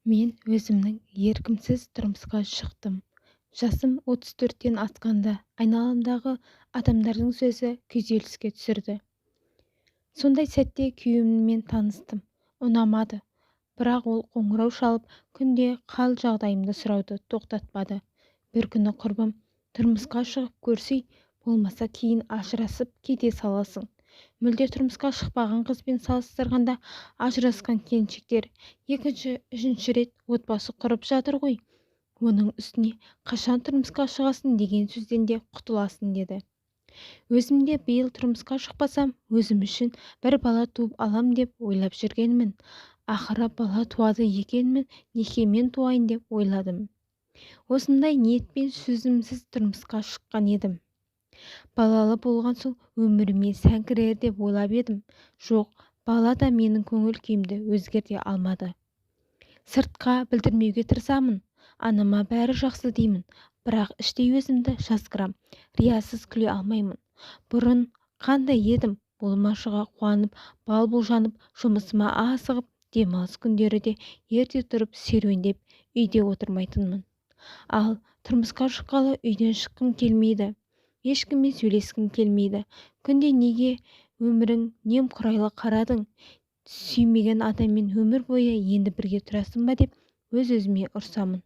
Мен өзімнің еркімсіз тұрмысқа шықтым. Жасым 34-тен асқанда айналамдағы адамдардың сөзі күйзеліске түсірді. Сондай сәтте күйеуіммен таныстым. Ұнамады. Бірақ ол қоңырау шалып күнде хал-жағдайымды сұрауды тоқтатпады. Bir күні құрбым, тұрмысқа шығып көрсей, болмаса кейін ажырасып кете саласың. Мүлде тұрмысқа шықпаған қызбен салыстырғанда ажырасқан келіншектер екінші, үшінші рет отбасы құрып жатыр ғой. Оның үстіне қашан тұрмысқа шығасың деген сөзден де құтыласың деді. Өзімде биыл тұрмысқа шықпасам, өзім үшін бір бала туып алам деп ойлап жүргенмін. Ақыры бала туады екенмін, некемен туайын деп ойладым. Осындай ниетпен сөзімсіз тұрмысқа шыққан едім. Балалы болған соң өміріме сән кірер деп ойлап едім. Жоқ, бала да менің көңіл күйімді өзгерте алмады. Сыртқа білдірмеуге тырысамын. Анама бәрі жақсы деймін. Бірақ іштей өзімді жазғырам. Риясыз күле алмаймын. Бұрын қандай едім? Болмашыға қуанып, бал бұлжанып, жұмысыма асығып, демалыс күндері де ерте тұрып серуендеп, үйде отырмайтынмын. Ал тұрмысқа шыққалы үйден шыққым келмейді. Ешкіммен сөйлескім келмейді. Күнде неге өмірің немқұрайлы қарадың? Сүймеген адаммен өмір бойы енді бірге тұрасың ба деп өз-өзіме ұрсамын.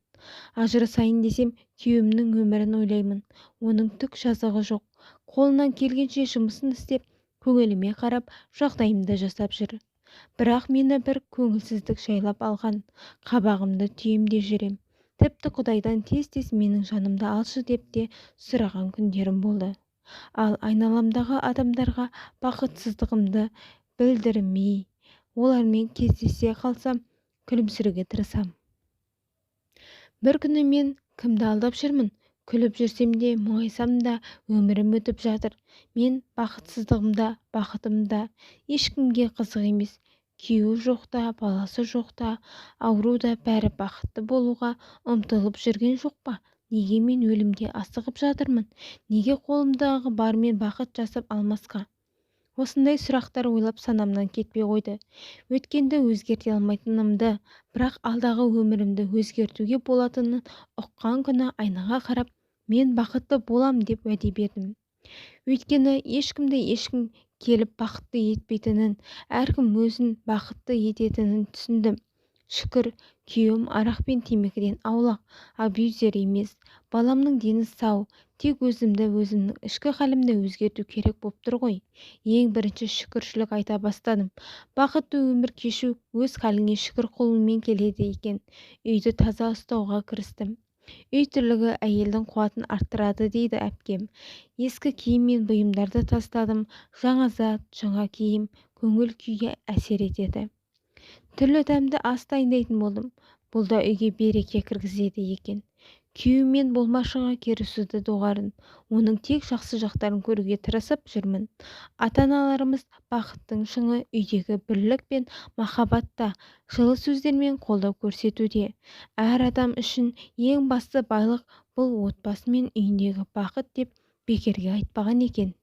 Ажырасайын десем, күйеуімнің өмірін ойлаймын. Оның түк жазығы жоқ. Қолынан келгенше жұмысын істеп, көңіліме қарап, жағдайымды жасап жүр. Бірақ мені бір көңілсіздік жайлап алған. Қабағымды түйемде жүрем. Тіпті Құдайдан тез-тез менің жанымды алшы деп те сұраған күндерім болды. Ал айналамдағы адамдарға бақытсыздығымды білдірмей, олармен кездесе қалсам, күлімсіреуге тырысам. Bir күні мен кімді алдап жүрмін? Күліп жүрсем де, мұңайсам да, өмірім өтіп жатыр. Мен бақытсыздығымда, бақытымда ешкімге қызық емес. Күйеуі жоқта, баласы жоқта, ауруда бәрі бақытты болуға ұмтылып жүрген жоқ па? Неге мен өлімге асығып жатырмын? Неге қолымдағы бармен бақыт жасап алмасқа? Осындай сұрақтар ойлап санамнан кетпей қойды. Өткенді өзгерте алмайтынымды, бірақ алдағы өмірімді өзгертуге болатынын ұққан күні айнаға қарап, мен бақытты болам деп уәде бердім. Өйткені ешкім келіп бақытты етпейтінін, әркім өзін бақытты ететінін түсіндім. Шүкір, күйеуім арақ пен темекіден аулақ, абьюзер емес. Баламның дені сау, тек өзімнің ішкі халімді өзгерту керек боп тұр ғой. Ең бірінші шүкіршілік айта бастадым. Бақытты өмір кешу өз халіңе шүкір қылумен келеді екен. Үйді таза ұстауға кірістім. Үй тірлігі әйелдің қуатын арттырады дейді әпкем. Ескі киім мен бұйымдарды тастадым. Жаңа зат, жаңа киім көңіл күйге әсер етеді. Түрлі дәмді ас дайындайтын болдым. Бұл да үйге береке кіргізеді екен. Күйеумен болмашыға керісуді доғарын. Оның тек жақсы жақтарын көруге тырысып жүрмін. Ата-аналарымыз бақыттың шыңы үйдегі бірлік пен махаббатта, жылы сөздермен қолдау көрсетуде. Әр адам үшін ең басты байлық бұл отбасы мен үйіндегі бақыт деп бекерге айтпаған екен.